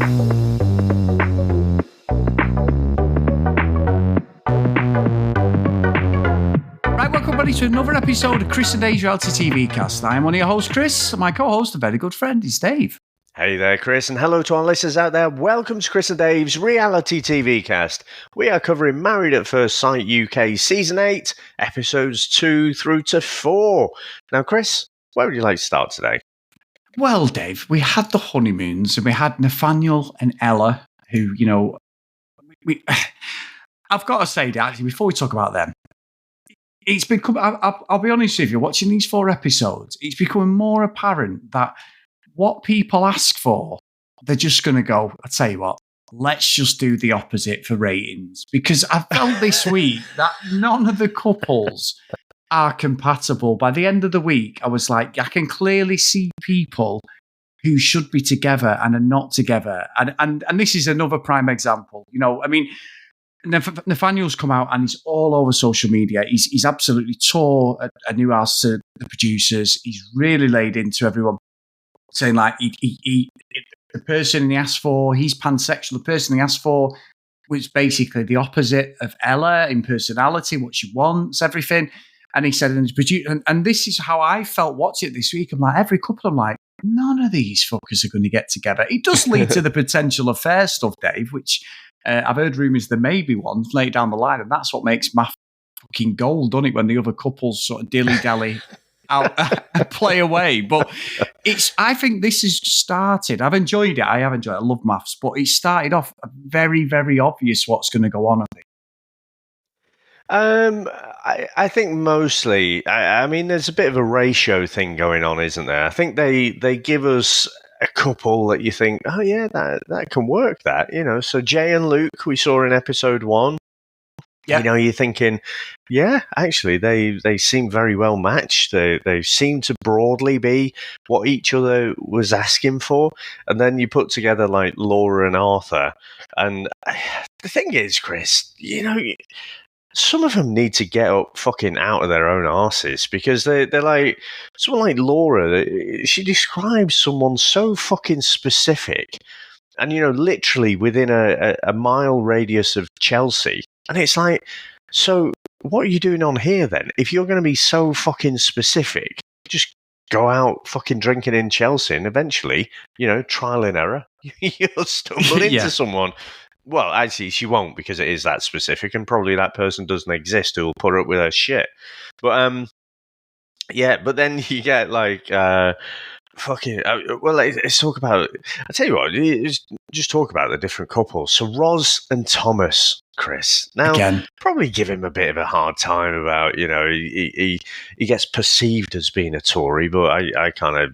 Right, welcome everybody to another episode of Chris and Dave's Reality TV Cast. I'm one of your hosts, Chris, and my co-host, a very good friend, is Dave. Hey there, Chris, and hello to our listeners out there. Welcome to Chris and Dave's Reality TV Cast. We are covering Married at First Sight UK Season 8, Episodes 2 through to 4. Now, Chris, where would you like to start today? Well, Dave, we had the honeymoons, and we had Nathaniel and Ella, who, you know, I've got to say, actually, before we talk about them, it's become, I'll be honest with you, watching these 4 episodes, it's becoming more apparent that what people ask for, they're just going to go, I'll tell you what, let's just do the opposite for ratings. Because I felt this week that none of the couples are compatible. By the end of the week, I was like, I can clearly see people who should be together and are not together. And this is another prime example. You know, I mean, Nathaniel's come out and he's all over social media. He's absolutely tore a new house to the producers. He's really laid into everyone, saying like the person he asked for, he's pansexual. The person he asked for was basically the opposite of Ella in personality, what she wants, everything. And he said, and this is how I felt watching it this week. I'm like, every couple, I'm like, none of these fuckers are going to get together. It does lead to the potential affair stuff, Dave, which I've heard rumours there may be one later down the line, and that's what makes MAFS fucking gold, doesn't it, when the other couples sort of dilly-dally out play away. But I think this has started. I've enjoyed it. I have enjoyed it. I love MAFS, but it started off very, very obvious what's going to go on, I think. I think mostly, I mean, there's a bit of a ratio thing going on, isn't there? I think they give us a couple that you think, oh yeah, that can work, that, you know. So Jay and Luke, we saw in episode 1. Yeah. You know, you're thinking, yeah, actually, they seem very well matched. They seem to broadly be what each other was asking for. And then you put together like Laura and Arthur. And the thing is, Chris, you know, some of them need to get up fucking out of their own arses, because they're like, someone like Laura, she describes someone so fucking specific and, you know, literally within a mile radius of Chelsea. And it's like, so what are you doing on here then? If you're going to be so fucking specific, just go out fucking drinking in Chelsea and eventually, you know, trial and error, you'll stumble into someone. Well, actually, she won't, because it is that specific, and probably that person doesn't exist who will put up with her shit. But, yeah, but then you get, like, fucking... well, let's talk about... I'll tell you what, just talk about the different couples. So Roz and Thomas, Chris. Now, again, probably give him a bit of a hard time about, you know, he gets perceived as being a Tory, but I kind of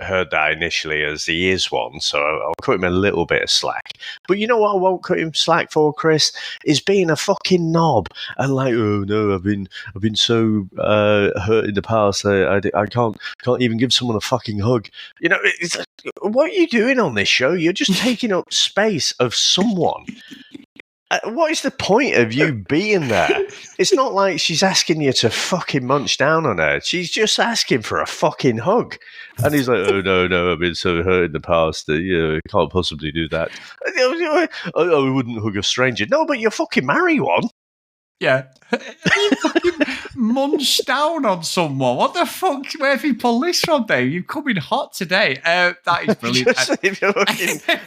heard that initially as he is one, so I'll cut him a little bit of slack. But you know what I won't cut him slack for, Chris, is being a fucking knob and like, oh no, I've been so hurt in the past, I can't even give someone a fucking hug. You know, it's like, what are you doing on this show? You're just taking up space of someone. What is the point of you being there? It's not like she's asking you to fucking munch down on her. She's just asking for a fucking hug. And he's like, oh, no, I've been so hurt in the past that, you know, I can't possibly do that. I wouldn't hug a stranger. No, but you fucking marry one. Yeah. You fucking munch down on someone. What the fuck? Where have you pulled this from, Dave? You've come in hot today. That is brilliant.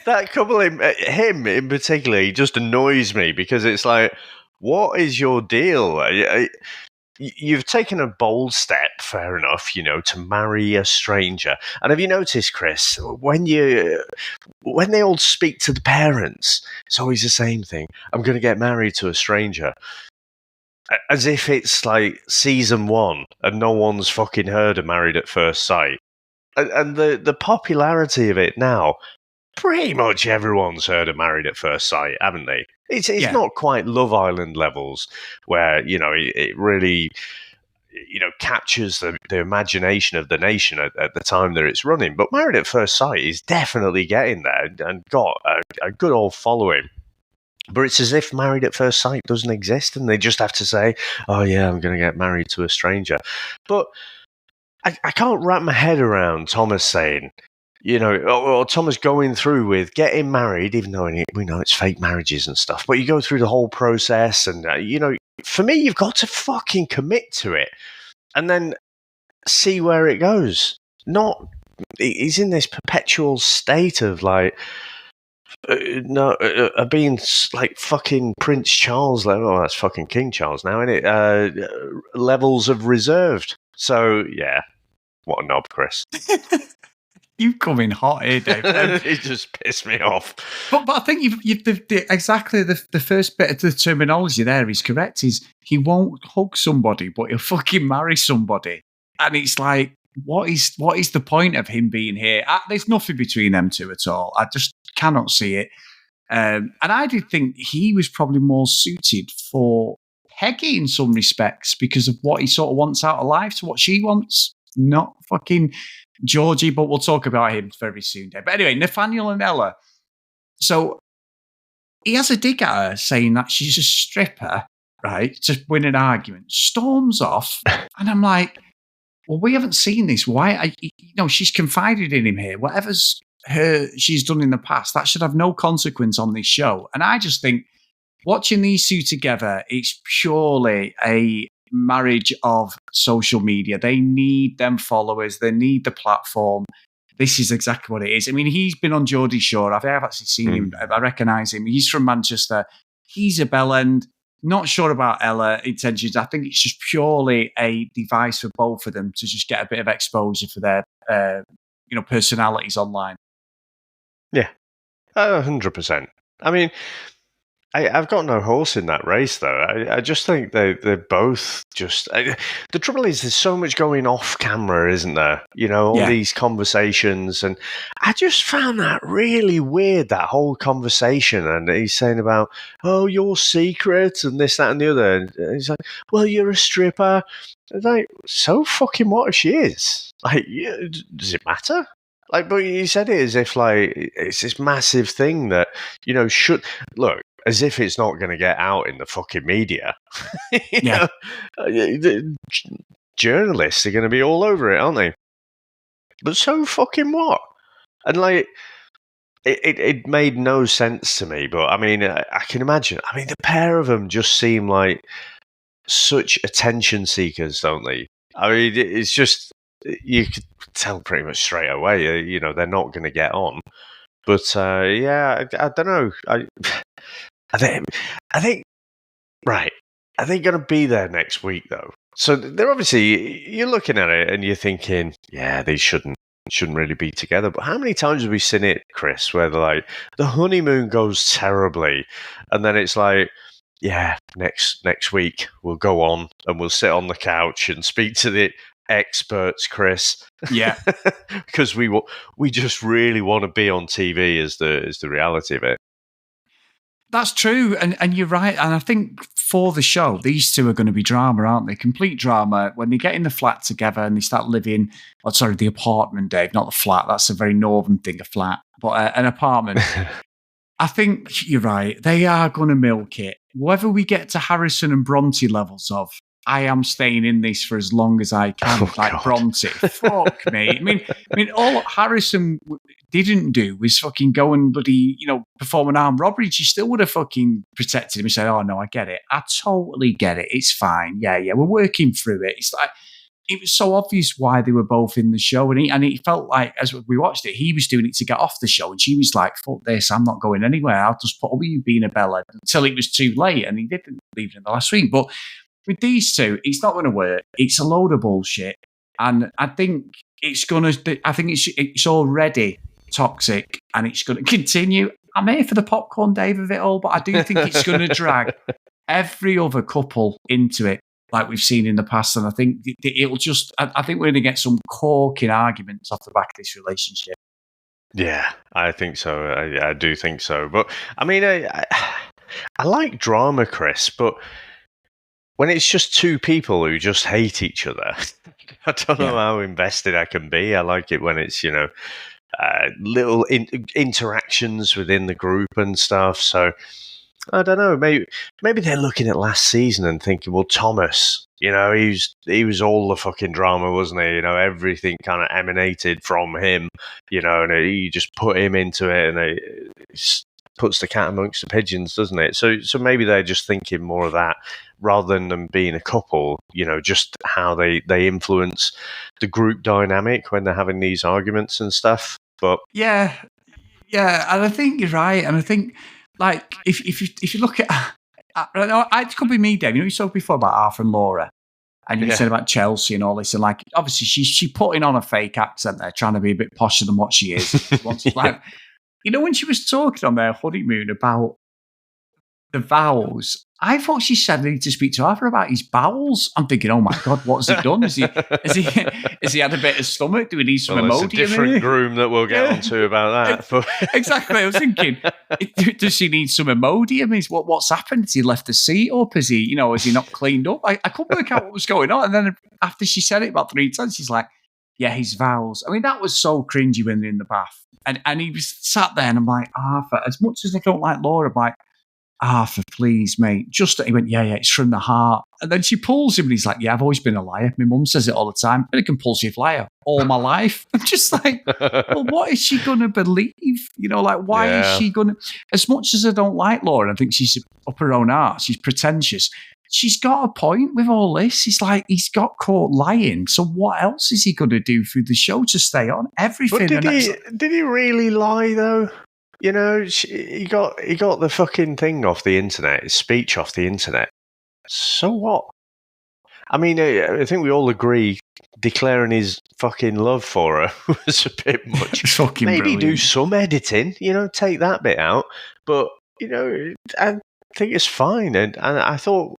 That couple, him in particular, he just annoys me, because it's like, what is your deal? You've taken a bold step, fair enough, you know, to marry a stranger. And have you noticed, Chris, when they all speak to the parents, it's always the same thing. I'm going to get married to a stranger. As if it's like season 1 and no one's fucking heard of Married at First Sight. And the popularity of it now, pretty much everyone's heard of Married at First Sight, haven't they? It's not quite Love Island levels where, you know, it really, you know, captures the imagination of the nation at the time that it's running. But Married at First Sight is definitely getting there and got a good old following. But it's as if Married at First Sight doesn't exist, and they just have to say, oh yeah, I'm going to get married to a stranger. But I can't wrap my head around Thomas saying, or Thomas going through with getting married, even though we know it's fake marriages and stuff, but you go through the whole process and, for me, you've got to fucking commit to it and then see where it goes. He's in this perpetual state of being like fucking Prince Charles level. Oh, that's fucking King Charles now, isn't it? Levels of reserved. So, yeah. What a knob, Chris. You come in hot here, Dave. He just pissed me off. But I think exactly the first bit of the terminology there is correct. Is he won't hug somebody, but he'll fucking marry somebody. And it's like, what is the point of him being here? There's nothing between them two at all. I just cannot see it. And I did think he was probably more suited for Peggy in some respects because of what he sort of wants out of life to what she wants. Not fucking Georgie, but we'll talk about him very soon, Dave. But anyway, Nathaniel and Ella. So he has a dig at her saying that she's a stripper, right, to win an argument. Storms off. And I'm like, well, we haven't seen this. Why? She's confided in him here. Whatever's she's done in the past, that should have no consequence on this show. And I just think watching these two together, it's purely a marriage of social media. They need them followers. They need the platform. This is exactly what it is. I mean, he's been on Geordie Shore. I've actually seen him. I recognise him. He's from Manchester. He's a bellend. Not sure about Ella intentions. I think it's just purely a device for both of them to just get a bit of exposure for their, personalities online. Yeah, 100%. I mean, I've got no horse in that race, though. I just think they're both just... the trouble is there's so much going off camera, isn't there? All these conversations. And I just found that really weird, that whole conversation. And he's saying about, oh, your secret and this, that and the other. And he's like, well, you're a stripper. It's like, so fucking what if she is? Like, does it matter? Like, but you said it as if, like, it's this massive thing that, should... Look, as if it's not going to get out in the fucking media. Journalists are going to be all over it, aren't they? But so fucking what? And like, it made no sense to me. But I mean, I can imagine. I mean, the pair of them just seem like such attention seekers, don't they? I mean, it's just, you could tell pretty much straight away. They're not going to get on. But I don't know. I think, right. Are they going to be there next week, though? So they're obviously, you're looking at it and you're thinking, yeah, they shouldn't really be together. But how many times have we seen it, Chris, where they're like, the honeymoon goes terribly. And then it's like, yeah, next week we'll go on and we'll sit on the couch and speak to the experts, Chris. Yeah. Because we just really want to be on TV is the reality of it. That's true, and you're right. And I think for the show, these two are going to be drama, aren't they? Complete drama. When they get in the flat together and they start living, the apartment, Dave, not the flat. That's a very northern thing, a flat. But an apartment. I think you're right. They are going to milk it. Whether we get to Harrison and Bronte levels of, I am staying in this for as long as I can, God. Bronte. Fuck me. I mean, all Harrison didn't do was fucking go and bloody, perform an armed robbery. She still would have fucking protected him and said, oh, no, I get it. I totally get it. It's fine. Yeah, we're working through it. It's like, it was so obvious why they were both in the show. And it felt like, as we watched it, he was doing it to get off the show. And she was like, fuck this, I'm not going anywhere. I'll just put up with you being a bella until it was too late. And he didn't leave in the last week. But with these two, it's not going to work. It's a load of bullshit. And I think it's already toxic and it's going to continue. I'm here for the popcorn, Dave, of it all, but I do think it's going to drag every other couple into it, like we've seen in the past. And I think it'll just, I think we're going to get some corking arguments off the back of this relationship. Yeah, I think so. I do think so. But I mean, I like drama, Chris, but when it's just two people who just hate each other, I don't know how invested I can be. I like it when it's, little interactions within the group and stuff. So I don't know. Maybe they're looking at last season and thinking, well, Thomas, he was all the fucking drama, wasn't he? Everything kind of emanated from him, and he just put him into it, and it puts the cat amongst the pigeons, doesn't it? So maybe they're just thinking more of that rather than them being a couple, just how they influence the group dynamic when they're having these arguments and stuff. But yeah, and I think you're right, and I think like if you look at, it could be me, Dave. You talked before about Arthur and Laura, and you said about Chelsea and all this, and like obviously she's putting on a fake accent there, trying to be a bit posher than what she is. Like, when she was talking on their honeymoon about the vows, I thought she said they need to speak to Arthur about his bowels. I'm thinking, oh my God, what has he done? Has he had a bit of stomach? Do we need some Imodium? It's a different groom that we'll get onto about that. Exactly. I was thinking, does he need some Imodium? What's happened? Has he left the seat up? Has he not cleaned up? I couldn't work out what was going on. And then after she said it about 3 times, she's like, yeah, his vows. I mean, that was so cringy when they're in the bath. And he was sat there and I'm like, Arthur, as much as I don't like Laura, I'm like, Arthur, please, mate. He went, yeah, it's from the heart. And then she pulls him and he's like, yeah, I've always been a liar. My mum says it all the time. I've been a compulsive liar all my life. I'm just like, well, what is she going to believe? Why is she going to... As much as I don't like Laura, I think she's up her own arse. She's pretentious. She's got a point with all this. He's like, he's got caught lying. So what else is he going to do through the show to stay on? Everything. But did he really lie, though? He got the fucking thing off the internet, his speech off the internet. So what? I mean, I think we all agree declaring his fucking love for her was a bit much. Maybe brilliant. Do some editing, take that bit out. But, I think it's fine. And I thought,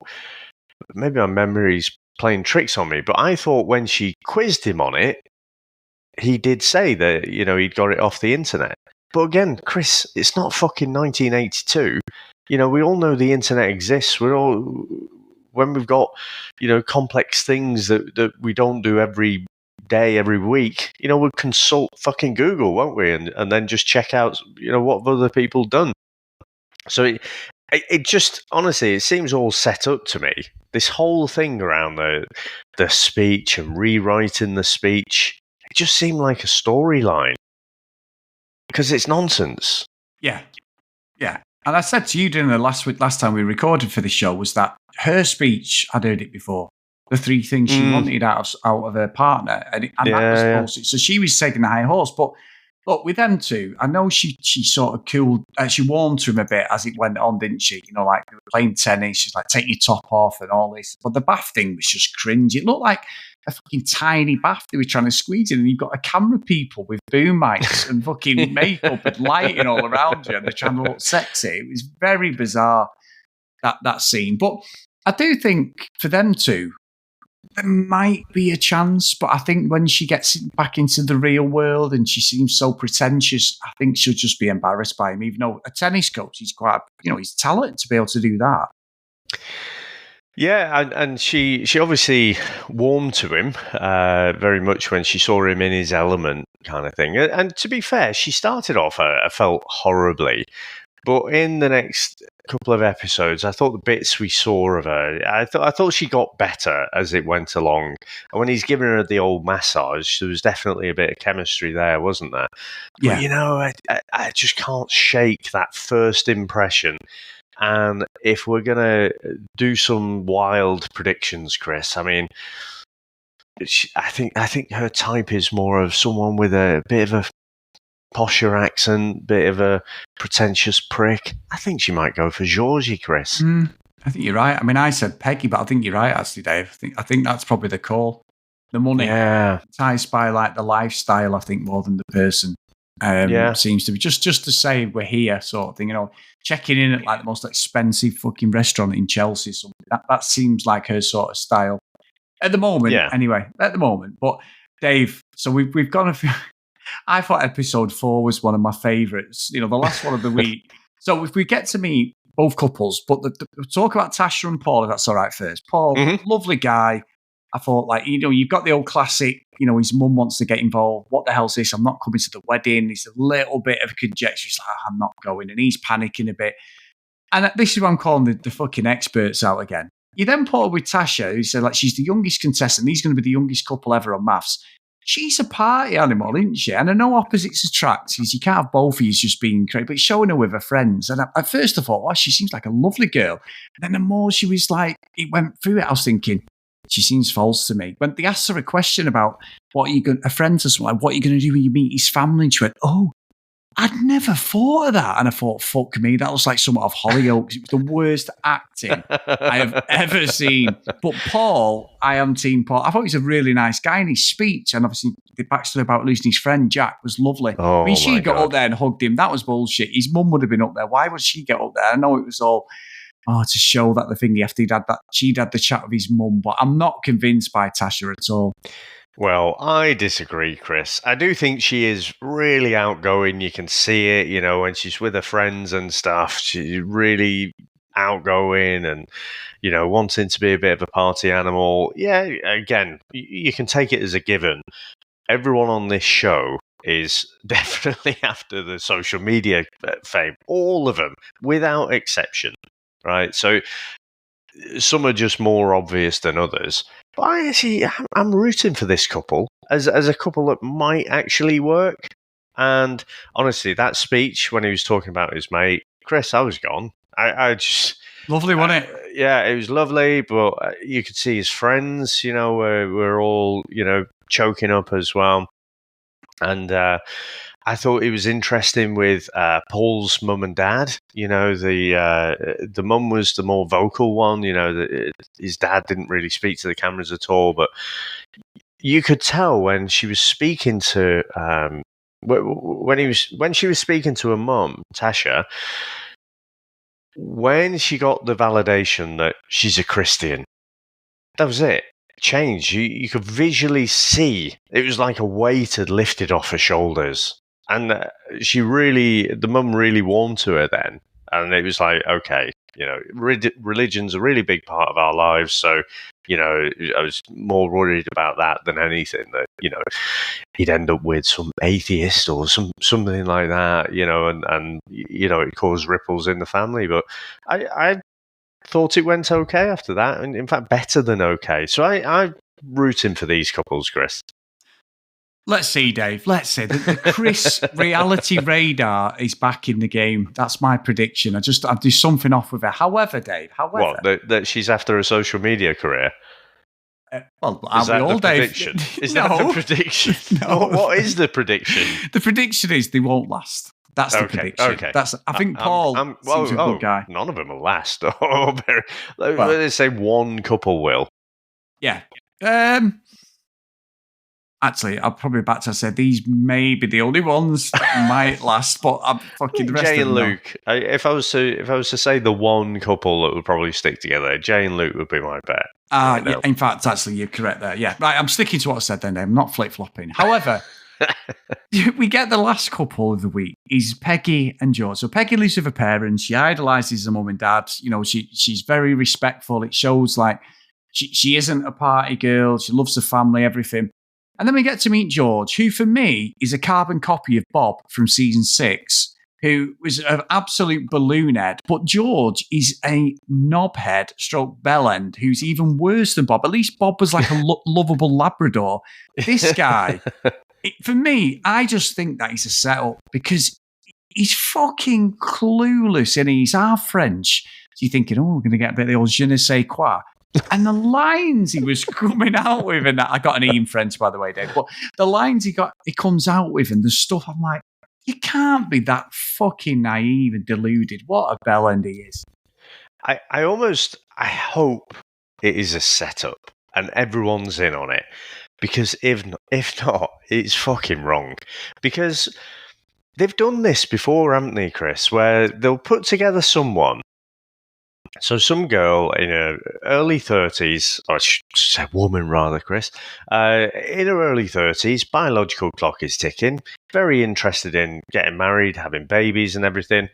maybe my memory's playing tricks on me, but I thought when she quizzed him on it, he did say that, he'd got it off the internet. But again, Chris, it's not fucking 1982. We all know the internet exists. When we've got, complex things that we don't do every day, every week, we'll consult fucking Google, won't we? And then just check out, what have other people done. So it just, honestly, it seems all set up to me. This whole thing around the speech and rewriting the speech, it just seemed like a storyline. Because it's nonsense. Yeah. And I said to you during the last time we recorded for the show was that her speech, I'd heard it before, the 3 things she wanted out of her partner. And that was so she was taking the high horse. But look, with them two, I know she sort of cooled, she warmed to him a bit as it went on, didn't she? Like they were playing tennis, she's like, take your top off and all this. But the bath thing was just cringe. It looked like a fucking tiny bath they were trying to squeeze in, and you've got a camera people with boom mics and fucking makeup and lighting all around you, and they're trying to look sexy. It was very bizarre, that scene. But I do think for them two, there might be a chance, but I think when she gets back into the real world and she seems so pretentious, I think she'll just be embarrassed by him, even though a tennis coach, he's quite, he's talented to be able to do that. Yeah, and she obviously warmed to him very much when she saw him in his element kind of thing. And to be fair, she started off, I felt horribly. But in the next couple of episodes, I thought the bits we saw of her, I thought she got better as it went along. And when he's giving her the old massage, there was definitely a bit of chemistry there, wasn't there? Yeah. But, I just can't shake that first impression. And if we're going to do some wild predictions, Chris, I mean, I think her type is more of someone with a bit of a posher accent, bit of a pretentious prick. I think she might go for Georgie, Chris. I think you're right. I mean, I said Peggy, but I think you're right, actually, Dave. I think that's probably the call. The money ties by like the lifestyle, I think, more than the person. Seems to be just to say we're here, sort of thing. Checking in at like the most expensive fucking restaurant in Chelsea. So that seems like her sort of style at the moment. Yeah. Anyway, at the moment. But Dave, so we've gone a few. I thought episode 4 was one of my favourites. The last one of the week. So if we get to meet both couples, but the talk about Tasha and Paul, if that's all right first. Paul, lovely guy. I thought, like, you've got the old classic, his mum wants to get involved. What the hell's this? I'm not coming to the wedding. It's a little bit of conjecture. He's like, I'm not going. And he's panicking a bit. And this is why I'm calling the fucking experts out again. You then put her with Tasha, who said like she's the youngest contestant. He's going to be the youngest couple ever on MAFS. She's a party animal, isn't she? And I know opposites attract. You can't have both of you just being crazy, but showing her with her friends. And at first I thought, she seems like a lovely girl. And then the more she was like, it went through it, I was thinking, she seems false to me. When they asked her a question about what are you going, a friend or something, like, what are you going to do when you meet his family? And she went, I'd never thought of that. And I thought, fuck me, that was like somewhat of Hollyoaks. It was the worst acting I have ever seen. But Paul, I am team Paul. I thought he was a really nice guy in his speech. And obviously the backstory about losing his friend, Jack, was lovely. Oh, I mean, she got up there and hugged him. That was bullshit. His mum would have been up there. Why would she get up there? I know it was all to show that the thing after she'd had the chat with his mum. But I'm not convinced by Tasha at all. Well, I disagree, Chris. I do think she is really outgoing. You can see it, when she's with her friends and stuff. She's really outgoing and, wanting to be a bit of a party animal. Yeah, again, you can take it as a given. Everyone on this show is definitely after the social media fame. All of them, without exception, right? So some are just more obvious than others. But I'm rooting for this couple as a couple that might actually work. And honestly, that speech when he was talking about his mate, Chris, I was gone. I just lovely, wasn't it? Yeah, it was lovely. But you could see his friends, were all choking up as well. And I thought it was interesting with Paul's mum and dad. The mum was the more vocal one. His dad didn't really speak to the cameras at all, but you could tell when she was speaking to when she was speaking to her mum, Tasha. When she got the validation that she's a Christian, that was it. Change. You could visually see it was like a weight had lifted off her shoulders. And the mum really warmed to her then. And it was like, okay, religion's a really big part of our lives. So, I was more worried about that than anything that, he'd end up with some atheist or something like that, and it caused ripples in the family. But I thought it went okay after that. And in fact, better than okay. So I'm rooting for these couples, Chris. Let's see, Dave. Let's see. The Chris reality radar is back in the game. That's my prediction. I do something off with it. However, Dave. What? That she's after a social media career? Is that the prediction? Is that the prediction? No. What is the prediction? The prediction is they won't last. That's the prediction. Okay. I think Paul seems a good guy. None of them will last. Let's say one couple will. Yeah. Actually, I'm probably about to say these may be the only ones that might last, but I'm fucking the rest Jay of them. And Luke. If I was to say the one couple that would probably stick together, Jay and Luke would be my bet. Yeah, in fact, actually, you're correct there. Yeah, right. I'm sticking to what I said then. I'm not flip flopping. However, we get the last couple of the week is Peggy and George. So Peggy lives with her parents. She idolizes her mum and dad. She's very respectful. It shows like she isn't a party girl. She loves her family, everything. And then we get to meet George, who for me is a carbon copy of Bob from season 6, who was an absolute balloon head. But George is a knobhead stroke bellend who's even worse than Bob. At least Bob was like a lovable Labrador. This guy, for me, I just think that he's a setup because he's fucking clueless and he's half French. So you're thinking, we're going to get a bit of the old je ne sais quoi. And the lines he was coming out with, and I got an E in French, by the way, Dave, but the lines he comes out with and the stuff, I'm like, you can't be that fucking naive and deluded. What a bellend he is. I hope it is a setup and everyone's in on it. Because if not, it's fucking wrong. Because they've done this before, haven't they, Chris? Where they'll put together someone. So some girl in her early 30s, or I should say woman rather, Chris, in her early 30s, biological clock is ticking, very interested in getting married, having babies and everything.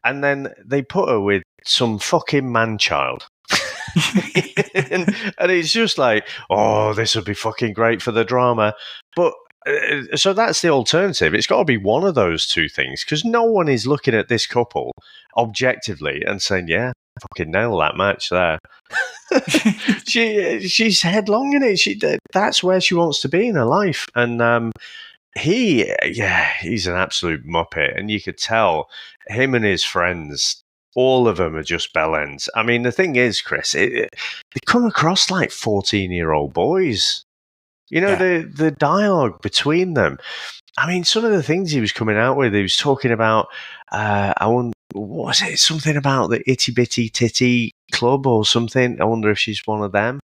And then they put her with some fucking man-child. and it's just like, this would be fucking great for the drama. But So that's the alternative. It's got to be one of those two things, because no one is looking at this couple objectively and saying, "Yeah, fucking nail that match there." She's headlong in it. That's where she wants to be in her life, and he's an absolute muppet, and you could tell him and his friends. All of them are just bellends. I mean, the thing is, Chris, they come across like 14-year-old boys. You know, the dialogue between them. I mean, some of the things he was coming out with, he was talking about, what was it? Something about the Itty Bitty Titty Club or something. I wonder if she's one of them.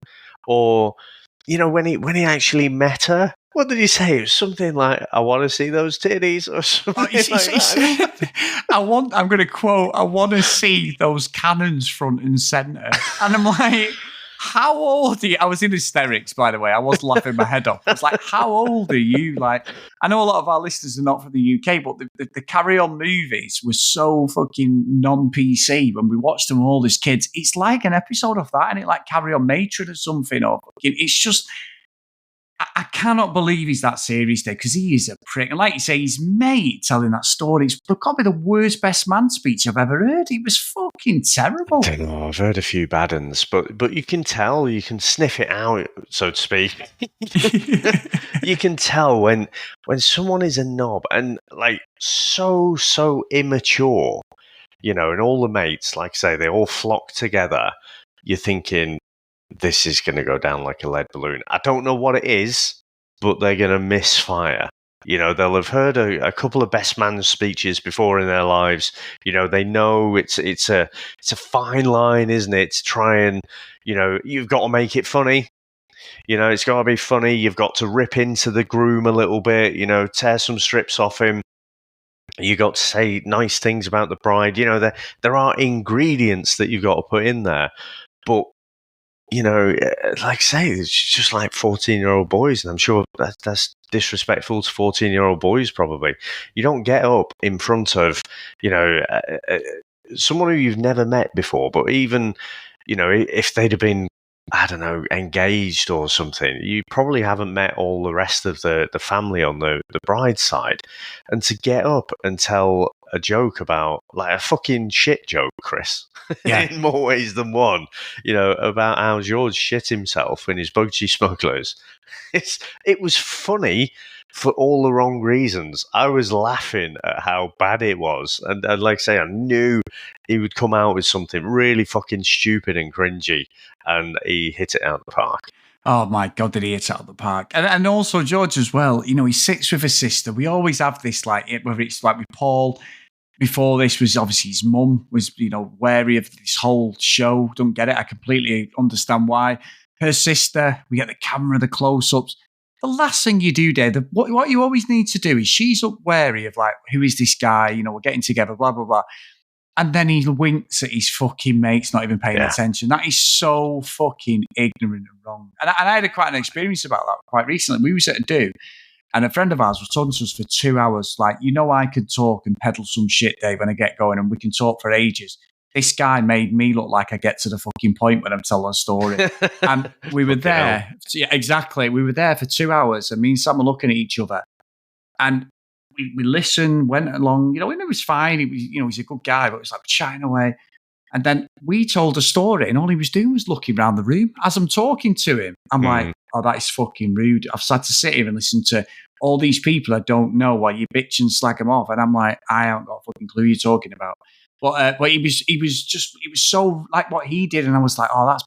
Or, you know, when he actually met her, what did he say? It was something like, "I want to see those titties," or something like that. I'm going to quote, "I want to see those cannons front and centre." And I'm like, how old are you? I was in hysterics, by the way. I was laughing my head off. I was like, how old are you? Like, I know a lot of our listeners are not from the UK, but the Carry On movies were so fucking non-PC when we watched them all as kids. It's like an episode of that, and it like Carry On Matron or something. Or it's just, I cannot believe he's that serious there, because he is a prick. And like you say, his mate telling that story, it's probably the worst best man speech I've ever heard. It was fucking terrible. I don't know, I've heard a few bad ones, but you can tell, you can sniff it out, so to speak. You can tell when someone is a knob and like so immature, you know, and all the mates, like I say, they all flock together. You're thinking, this is going to go down like a lead balloon. I don't know what it is, but they're going to misfire. You know, they'll have heard a couple of best man speeches before in their lives. You know, they know it's a fine line, isn't it? To try and, you know, you've got to make it funny. You know, it's got to be funny. You've got to rip into the groom a little bit, you know, tear some strips off him. You got to say nice things about the bride. You know, there are ingredients that you've got to put in there. But, you know, like I say, it's just like 14-year-old boys, and I'm sure that's disrespectful to 14-year-old boys, probably. You don't get up in front of, you know, someone who you've never met before, but even, you know, if they'd have been, I don't know, engaged or something, you probably haven't met all the rest of the family on the bride's side. And to get up and tell a joke about, like a fucking shit joke, Chris, in more ways than one, you know, about how George shit himself in his Bugsy Smugglers. It was funny for all the wrong reasons. I was laughing at how bad it was. And like I say, I knew he would come out with something really fucking stupid and cringy. And he hit it out of the park. Oh my God, did he hit it out of the park? And also George as well, you know, he sits with his sister. We always have this, like, whether it's like with Paul, before this was obviously his mum was, you know, wary of this whole show. Don't get it. I completely understand why. Her sister, we get the camera, the close-ups. The last thing you do, Dave, what you always need to do is she's up wary of, like, who is this guy? You know, we're getting together, blah, blah, blah. And then he winks at his fucking mates, not even paying attention. That is so fucking ignorant and wrong. And I had quite an experience about that quite recently. We was at a do, and a friend of ours was talking to us for 2 hours. Like, you know, I could talk and peddle some shit, Dave, when I get going, and we can talk for ages. This guy made me look like I get to the fucking point when I'm telling a story. And we were there. Yeah, exactly. We were there for 2 hours, and me and Sam were looking at each other. And we listened, went along, you know, and it was fine. He was, you know, he's a good guy, but it was like chatting away. And then we told a story, and all he was doing was looking around the room. As I'm talking to him, I'm like, oh, that is fucking rude. I've had to sit here and listen to all these people I don't know while you bitch and slag them off. And I'm like, I haven't got a fucking clue you're talking about. But he was so like what he did, and I was like, oh, that's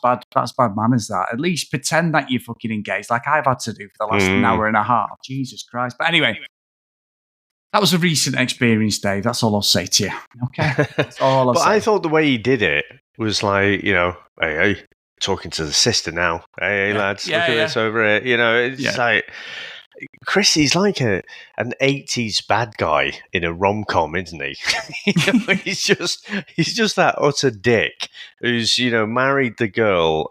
bad manners. That at least pretend that you're fucking engaged, like I've had to do for the last hour and a half. Jesus Christ! But anyway, that was a recent experience, Dave. That's all I'll say to you. Okay, that's all I'll say. But I thought the way he did it was like, you know, hey, talking to the sister now. Hey, lads, look at this over here. You know, it's like. Chris, he's like an 80s bad guy in a rom-com, isn't he? You know, he's just that utter dick who's, you know, married the girl,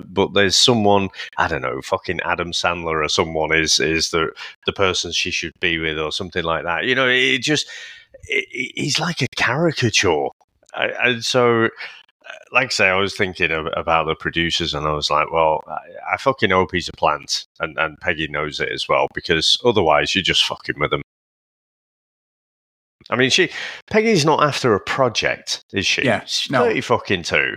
but there's someone, I don't know, fucking Adam Sandler or someone is the person she should be with or something like that. You know, he's like a caricature. And so like I say, I was thinking about the producers, and I was like, well, I fucking hope he's a plant, and Peggy knows it as well, because otherwise you're just fucking with them. I mean, Peggy's not after a project, is she? Yeah, She's no. 30 fucking 2.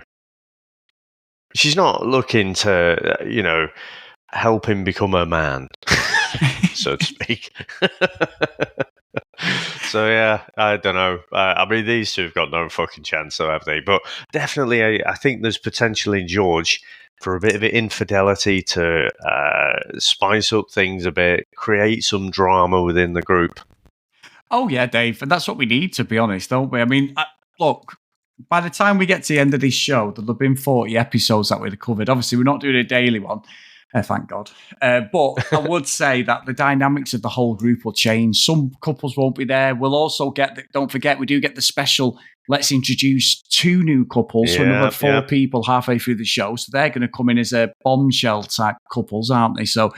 She's not looking to, help him become a man, so to speak. So, yeah, I don't know. I mean, these two have got no fucking chance, though, have they? But definitely, I think there's potential in George for a bit of infidelity to spice up things a bit, create some drama within the group. Oh, yeah, Dave. And that's what we need, to be honest, don't we? I mean, look, by the time we get to the end of this show, there'll have been 40 episodes that we've covered. Obviously, we're not doing a daily one. Thank God. But I would say that the dynamics of the whole group will change. Some couples won't be there. We'll also don't forget, we do get the special, let's introduce 2 new couples, so another 4 people halfway through the show. So they're going to come in as a bombshell type couples, aren't they? So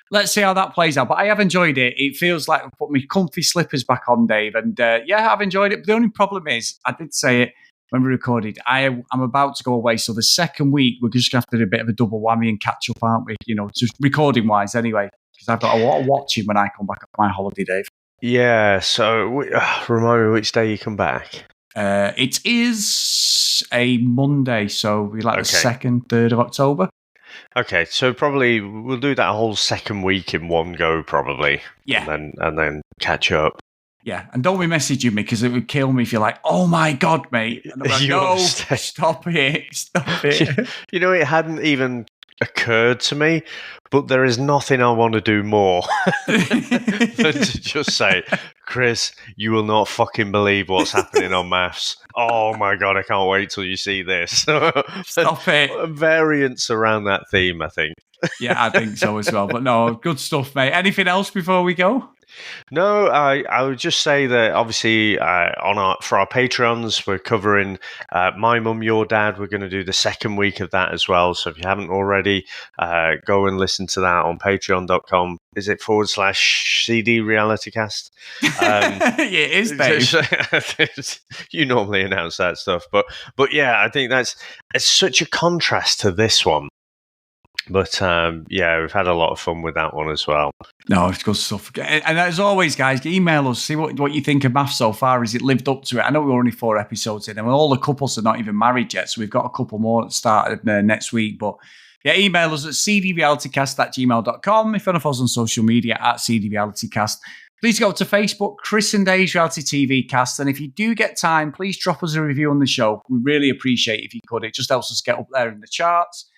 let's see how that plays out. But I have enjoyed it. It feels like I've put my comfy slippers back on, Dave. And I've enjoyed it. But the only problem is, I did say it when we recorded, I'm about to go away. So the second week, we're just going to have to do a bit of a double whammy and catch up, aren't we? Just recording-wise anyway, because I've got a lot of watching when I come back off my holiday, Dave. Yeah, so remind me which day you come back. It is a Monday, so we're like the 2nd, 3rd of October. Okay, so probably we'll do that whole second week in one go, probably. Yeah. And then catch up. Yeah, and don't be messaging me, because it would kill me if you're like, oh my God, mate. And I'm like, no, stop it. It hadn't even occurred to me, but there is nothing I want to do more than to just say, Chris, you will not fucking believe what's happening on MAFS. Oh my God, I can't wait till you see this. Stop it. Variants around that theme, I think. Yeah, I think so as well. But no, good stuff, mate. Anything else before we go? No, I would just say that obviously for our Patreons, we're covering My Mum, Your Dad. We're going to do the second week of that as well. So if you haven't already, go and listen to that on patreon.com. Is it /CD realitycast? It is, babe. You normally announce that stuff. But yeah, I think it's such a contrast to this one. But we've had a lot of fun with that one as well. No, it's good stuff. And as always, guys, email us, see what you think of MAFS so far. Has it lived up to it? I know we're only 4 episodes in, and all the couples are not even married yet, so we've got a couple more at the start of next week. But yeah, email us at cdrealitycast@gmail.com. If you want to follow us on social media at cdrealitycast. Please go to Facebook, Chris and Dave's Reality TV Cast. And if you do get time, please drop us a review on the show. We really appreciate it if you could. It just helps us get up there in the charts.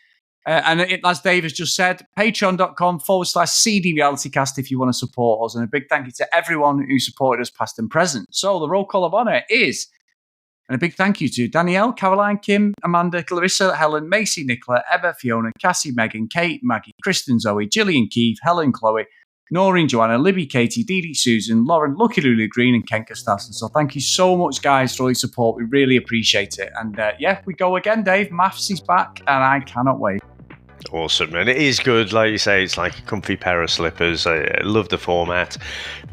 As Dave has just said, patreon.com/CD Realitycast if you want to support us. And a big thank you to everyone who supported us past and present. So the roll call of honour is, and a big thank you to Danielle, Caroline, Kim, Amanda, Clarissa, Helen, Macy, Nicola, Ebba, Fiona, Cassie, Megan, Kate, Maggie, Kristen, Zoe, Gillian, Keith, Helen, Chloe, Noreen, Joanna, Libby, Katie, Dee, Susan, Lauren, Lucky Lulu Green, and Ken Costassen. So thank you so much, guys, for all your support. We really appreciate it. And we go again, Dave. MAFS is back, and I cannot wait. Awesome, and it is good. Like you say, it's like a comfy pair of slippers. I love the format.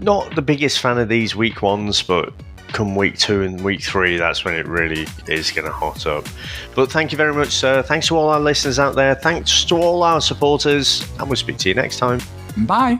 Not the biggest fan of these week ones, but come week 2 and week 3, that's when it really is going to hot up. But thank you very much, sir. Thanks to all our listeners out there. Thanks to all our supporters, and we'll speak to you next time. Bye.